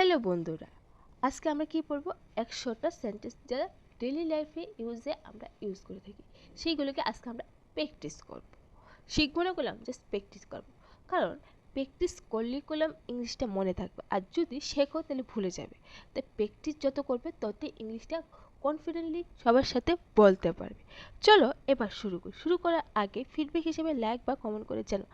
Hello বন্ধুরা, আজকে আমরা কি পড়ব? 100টা সেন্টেন্স যারা ডেইলি লাইফে আমরা ইউজ করে থাকি, সেইগুলোকে আজকে আমরা প্র্যাকটিস করব। শিখবো না করলাম, জাস্ট প্র্যাকটিস করব। কারণ প্র্যাকটিস করলেই করলাম ইংলিশটা মনে থাকবে, আর যদি শেখো তাহলে ভুলে যাবে। তাই প্র্যাকটিস যত করবে ততই ইংলিশটা কনফিডেন্টলি সবার সাথে বলতে পারবে। চলো এবার শুরু করি। শুরু করার আগে ফিডব্যাক হিসেবে লাইক বা কমেন্ট করে জানো।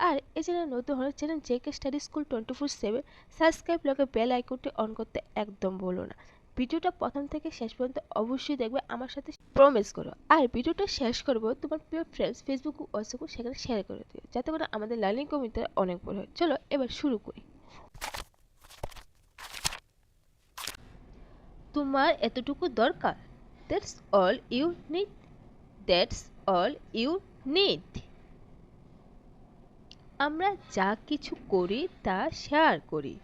আর এই চ্যানেল নতুন হলে channel JK Study School 24/7 subscribe লগে বেল আইকনটি অন করতে একদম ভুলো না। ভিডিওটা প্রথম থেকে শেষ পর্যন্ত অবশ্যই দেখবে, আমার সাথে প্রমিস করো। আর ভিডিওটা শেষ করবো তোমার প্রিয় ফ্রেন্ডস ফেসবুক ও হোয়াটসঅ্যাপে সেখানে শেয়ার করে দিও, যাতে করে আমাদের লার্নিং কমিউনিটিটা অনেক বড় হয়। চলো এবার শুরু করি। তোমার এতটুকু দরকার, that's all you need. That's all you need. আমরা যা কিছু করি তা শেয়ার করি।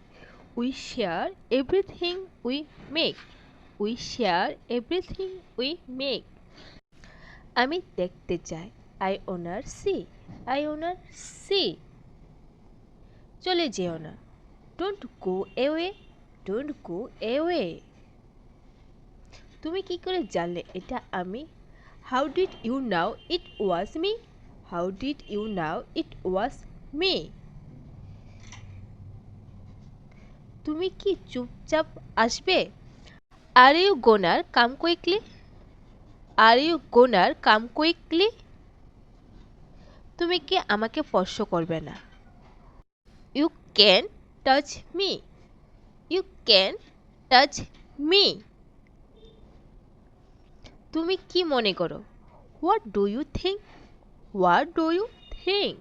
We share everything we make. We share everything we make. আমি দেখতে চাই, I wanna see. I wanna see. চলে যেও না, don't go away. Don't go away. তুমি কি করে জানলে এটা আমি? How did you know it was me? How did you know it was me? তুমি কি চুপচাপ আসবে? আর ইউ গোনার কাম কুইকলি? আর ইউ গোনার কাম কুইকলি? তুমি কি আমাকে স্পর্শ করবে না? You can touch me. You can touch me. তুমি কি মনে করো? What do you think? What do you think?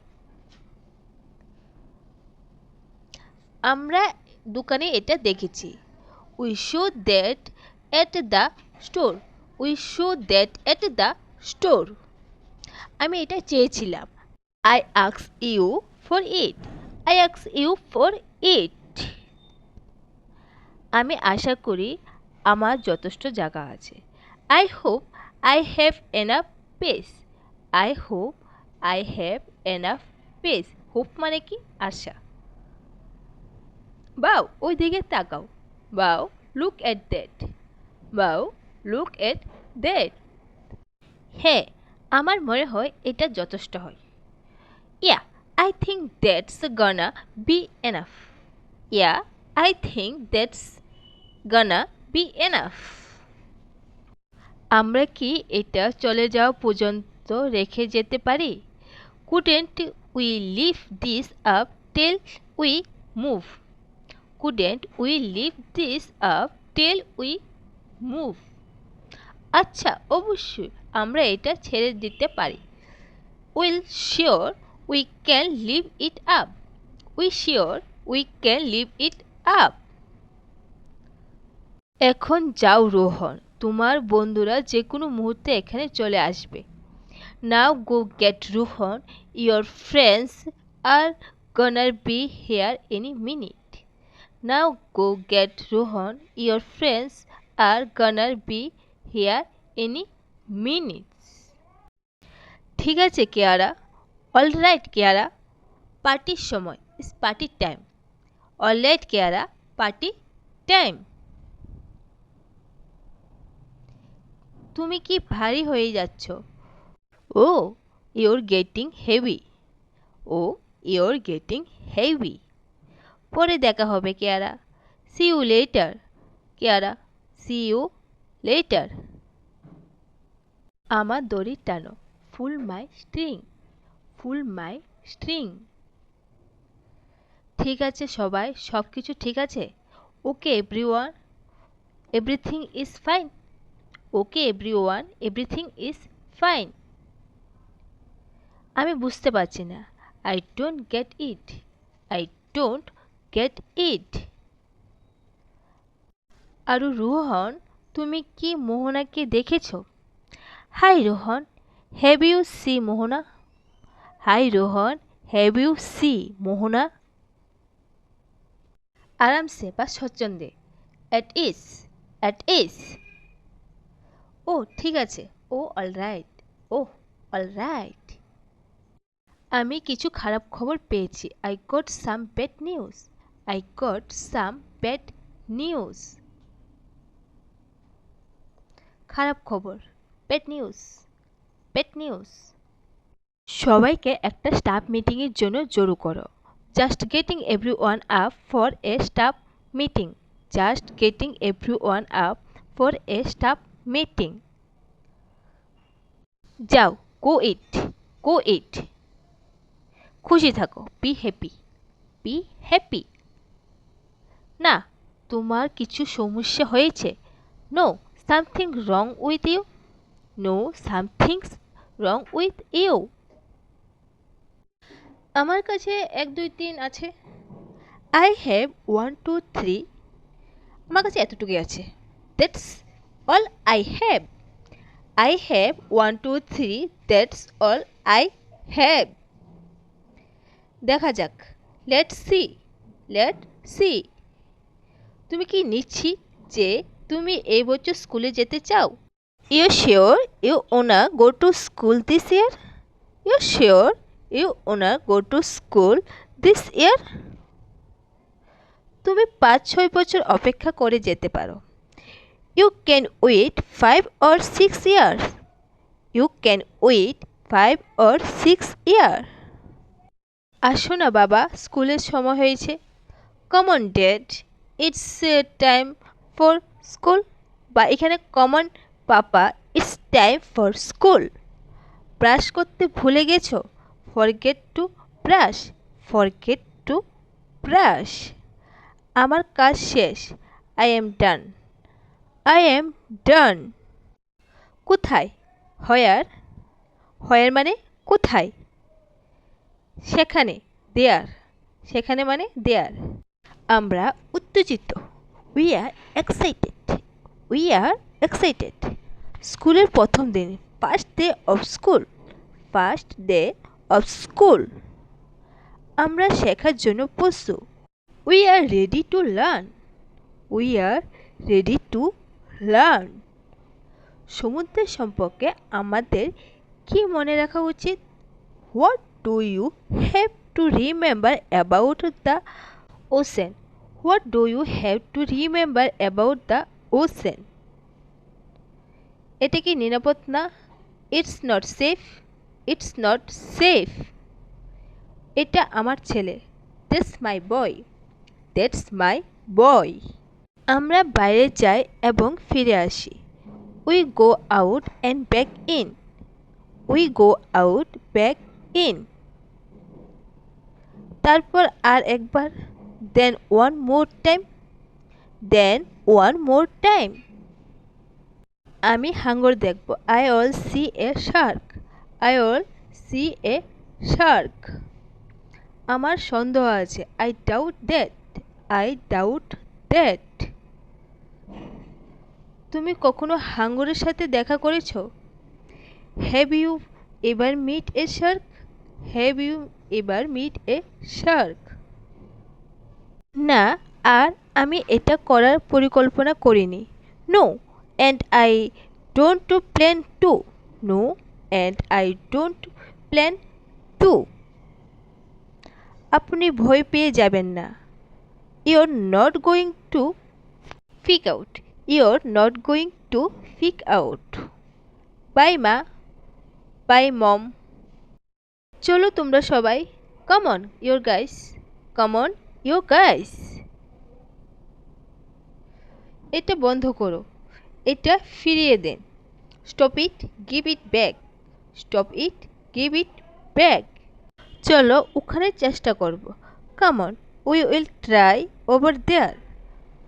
আমরা দোকানে এটা দেখেছি। We show that at the store. We show that at the store. আমি এটা চেয়েছিলাম। I ask you for it. I ask you for it. আমি আশা করি আমার যথেষ্ট জায়গা আছে। I hope I have enough space. I hope I have enough space. Hope মানে কি? আশা। বাও, ওই দিকে তাকাও। Wow, look at that. Wow, look at that. হ্যাঁ, আমার মনে হয় এটা যথেষ্ট হয়। Yeah, I think that's gonna be enough. Yeah, I think that's gonna be enough. আমরা কি এটা চলে যাওয়া পর্যন্ত রেখে যেতে পারি? Couldn't we leave this up till we move? Couldn't we leave this up till we move? আচ্ছা, অবশ্যই আমরা এটা ছেড়ে দিতে পারি। Will sure we can live it up. We sure we can live it up. এখন যাও রোহন, তোমার বন্ধুরা যে কোনো মুহূর্তে এখানে চলে আসবে। Now go get Rohan, your friends are gonna be here any minute. Now go get Rohan, your friends are gonna be here any minutes. ঠিক আছে কেয়ারা। অলরাইট কেয়ারা, পার্টির সময়। ইস পার্টির টাইম। Alright Kiara, party time. তুমি কি ভারী হয়ে যাচ্ছ? Oh, you're getting heavy. Oh, you're getting heavy. পরে দেখা হবে Kiara. See you later Kiara. See you later. আমার দড়ি টানো। ফুল my string. Pull my string. ঠিক আছে সবাই, সব কিছু ঠিক আছে? Okay everyone, everything is fine. Okay everyone, everything is fine. আমি বুঝতে পারছি না। I don't get it. I don't get it. আর রোহন, তুমি কি মোহনাকে দেখেছ? Hi Rohan, have you see Mohana? Hi Rohan, have you see Mohana? আরামসে বা স্বচ্ছন্দে। At is. অ্যাট ইস। ও ঠিক আছে। ও অলরাইট। ও অলরাইট। আমি কিছু খারাপ খবর পেয়েছি। I got some bad news. I got some bad news, খারাপ খবর, ব্যাড নিউজ, ব্যাড নিউজ। সবাইকে একটা স্টাফ মিটিংয়ের জন্য জড়ো করো। Just getting everyone up for a staff meeting, just getting everyone up for a staff meeting. যাও, গো ইট, গো ইট। খুশি থাকো, বি হ্যাপি, বি হ্যাপি। না, তোমার কিছু সমস্যা হয়েছে। No something wrong with you, no something's wrong with you. আমার কাছে 1 2 3 আছে। আই হ্যাভ 1 2 3, আমার কাছে এতটুকুই আছে। That's all I have, I have 1 2 3, that's all I have. দেখা যাক, লেটস সি, লেট সি। তুমি কি নিশ্চিত যে তুমি এই বছর স্কুলে যেতে চাও? You sure you wanna go to school this year? You sure you wanna go to school this year? তুমি 5-6 বছর অপেক্ষা করে যেতে পারো। You can wait 5 or 6 years, you can wait 5 or 6 years। আসো না বাবা, স্কুলের সময় হয়েছে। Come on dad, it's time for school. বা এখানে come on papa, it's time for school. Brush করতে ভুলে গেছো? Forget to brush, forget to brush. আমার কাজ শেষ, I am done, I am done. কোথায়? হোয়ার, হোয়ার মানে কোথায়। সেখানে, দেয়ার, সেখানে মানে দেয়ার। আমরা উত্তেজিত, we are excited, we are excited. স্কুলের প্রথম দিন, first day of school, first day of school. আমরা শেখার জন্য প্রস্তুত, we are ready to learn, we are ready to learn. সমুদ্রের সম্পর্কে আমাদের কি মনে রাখা উচিত? What do you have to remember about the ocean, what do you have to remember about the ocean. এটা কি নিরাপদ না? It's not safe, it's not safe. এটা আমার ছেলে, that's my boy, that's my বয়। আমরা বাইরে যাই এবং ফিরে আসি, we go out and back in, we go out back in. তারপর আর একবার, then one more time, then one more time. আমি হাঙ্গর দেখব, I will see a shark, I will see a shark. আমার সন্দেহ আছে, I doubt that, I doubt that. তুমি কখনো হাঙ্গরের সাথে দেখা করেছ? Have you ever meet a shark, have you ever meet a shark. না, আর আমি এটা করার পরিকল্পনা করিনি। No and I don't plan to, no and I don't plan to. আপনি ভয় পেয়ে যাবেন না, you're not going to freak out, you're not going to freak out. Bye মা, বাই মম। চলো তোমরা সবাই, come on you guys, come on you guys. এটা বন্ধ করো, এটা ফিরিয়ে দেন। Stop it, give it back, stop it, give it back. চলো ওখানে চেষ্টা করব। Come on we will try over there,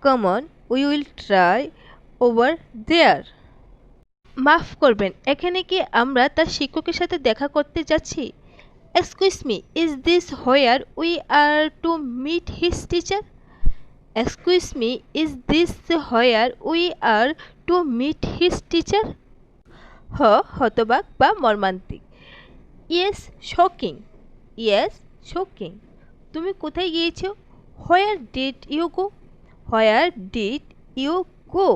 come on we will try over there. মাফ করবেন, এখানে কি আমরা তার শিক্ষকের সাথে দেখা করতে যাচ্ছি? Excuse me, is this where we are to meet his teacher? Excuse me, is this where we are to meet his teacher? হতবাক বা মর্মান্তিক। Yes shocking, yes shocking. তুমি কোথায় গিয়েছো? Where did you go, where did you go.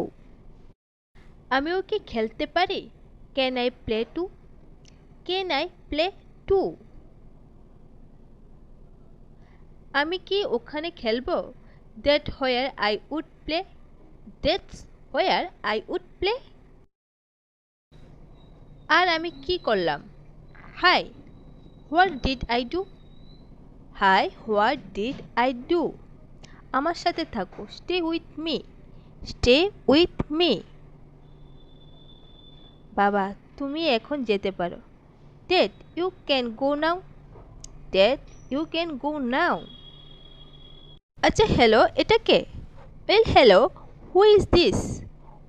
আমিও কি খেলতে পারি? Can I play too, can I play too. আমি কি ওখানে খেলবো? That where I would play, that's where I would play. আর আমি কি করলাম? Hi, what did I do? Hi, what did I do? আমার সাথে থাকো, stay with me, stay with me. বাবা, তুমি এখন যেতে পারো। Dad, you can go now, dad, you can go now. আচ্ছা, হ্যালো, এটা কে? Well hello, who is this?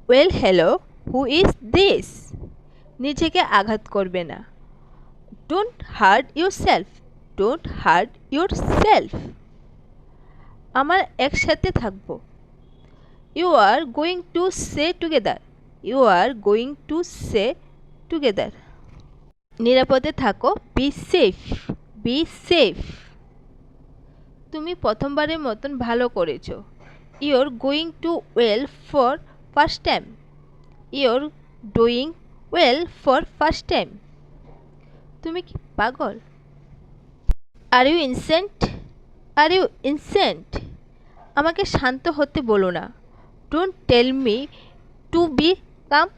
Well hello, who is this? নিজেকে আঘাত করবে না। Don't hurt yourself, don't hurt yourself. আমার একসাথে থাকবো। You are going to say together, you are going to say together. নিরাপদে থাকো, বি সেফ, বি সেফ। তুমি প্রথমবারের মতন ভালো করেছো। You're going to well for first time, you're doing well for first time. তুমি কি পাগল? Are you insane, are you insane. আমাকে শান্ত হতে বলো না। Don't tell me to be calm,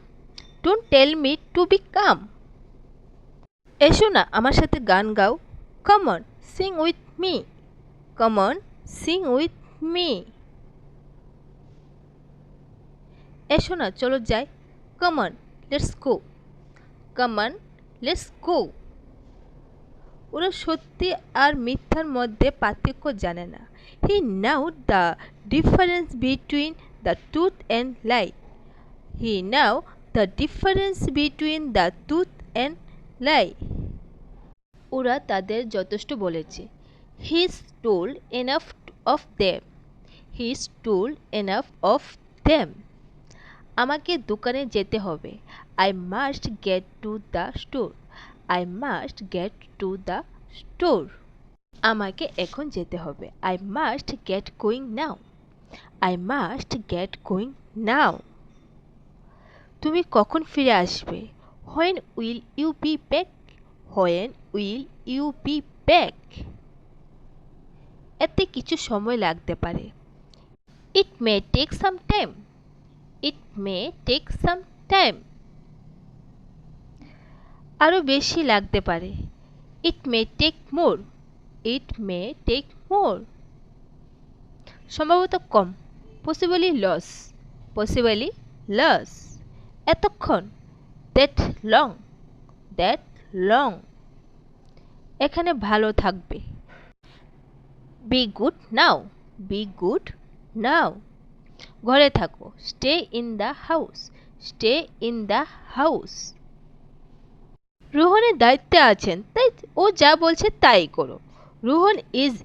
don't tell me to be calm. এসো না আমার সাথে গান গাও। Come on, sing with me, come on, sing with me. এসো না চলো যাই। Come on, let's go, come on, let's গো। ওরা সত্যি আর মিথ্যার মধ্যে পার্থক্য জানে না। He know the difference between the truth and lie, he know the difference between the truth and lie. ওরা তাদের যথেষ্ট বলেছে। He stole enough of them, he stole enough of them. আমাকে দোকানে যেতে হবে। I must get to the store, I must get to the store. আমাকে এখন যেতে হবে। I must get going now, I must get going নাও। তুমি কখন ফিরে আসবে? When will you be back, when will you be back. এতে কিছু সময় লাগতে পারে। It may take some time, it may take some time. আরও বেশি লাগতে পারে। It may take more, it may take more. সম্ভবত কম। Possibly less, possibly less. এতক্ষণ। That long, that long. এখানে ভালো থাকবে। Be good now, be good now. ঘরে থাকো। Stay in the house, stay in the house. রোহনের দায়িত্বে আছেন, তাই ও যা বলছে তাই করো। Rohan is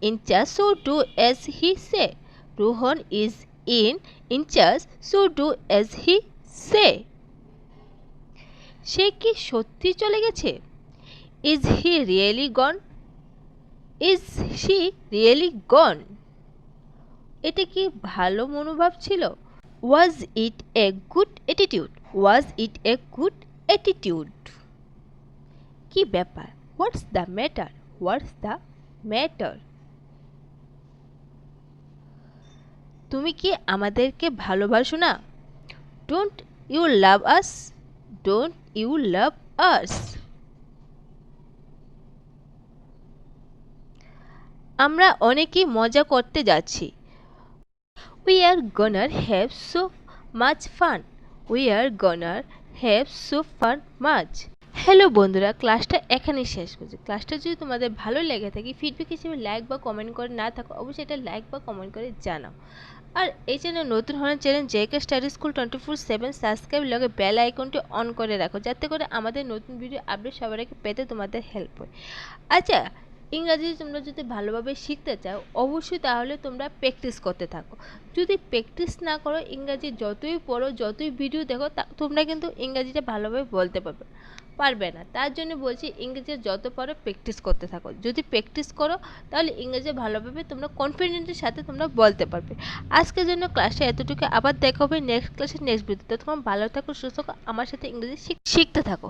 in charge, so do as he say, Rohan is in charge, so do as he say. সে কি সত্যি চলে গেছে? Is he really gone, is she really gone. এটা কি ভালো মনোভাব ছিল? Was it a good attitude, was it a good attitude. কি ব্যাপার? What's the matter, what's the matter. তুমি কি আমাদেরকে ভালোবাসো না? Don't you love us, don't you love us. আমরা অনেকেই মজা করতে যাচ্ছি। We are gonna have so much fun, we are gonna have so fun much. Hello বন্ধুরা, ক্লাসটা এখানেই শেষ করছি। ক্লাসটা যদি তোমাদের ভালো লেগে থাকে, ফিডব্যাক হিসেবে লাইক বা কমেন্ট করে না থাকো, অবশ্যই এটা লাইক বা কমেন্ট করে জানাও। আর এই চ্যানেল নতুন হলে channel JK Study School 24/7 subscribe লগে বেল আইকনটি অন করে রাখো, যাতে করে আমাদের নতুন ভিডিও আপডেট সবার আগে পেতে তোমাদের হেল্প হয়। আচ্ছা, ইংরাজি তোমরা যদি ভালোভাবে শিখতে চাও, অবশ্যই তাহলে তোমরা প্র্যাকটিস করতে থাকো। যদি প্র্যাকটিস না করো, ইংরাজি যতই পড়ো, যতই ভিডিও দেখো, তোমরা কিন্তু ইংরাজিটা ভালোভাবে বলতে পারবে না। তার জন্য বলছি, ইংরেজি যত পারো প্র্যাকটিস করতে থাকো। যদি প্র্যাকটিস করো, তাহলে ইংরেজি ভালোভাবে তোমরা কনফিডেন্টের সাথে তোমরা বলতে পারবে। আজকের জন্য ক্লাসে এতটুকু। আবার দেখা হবে নেক্সট ক্লাসে, নেক্সট ভিডিওতে। তখন ভালো থাকো, সুস্থ থাকো, আমার সাথে ইংরেজি শিখতে থাকো।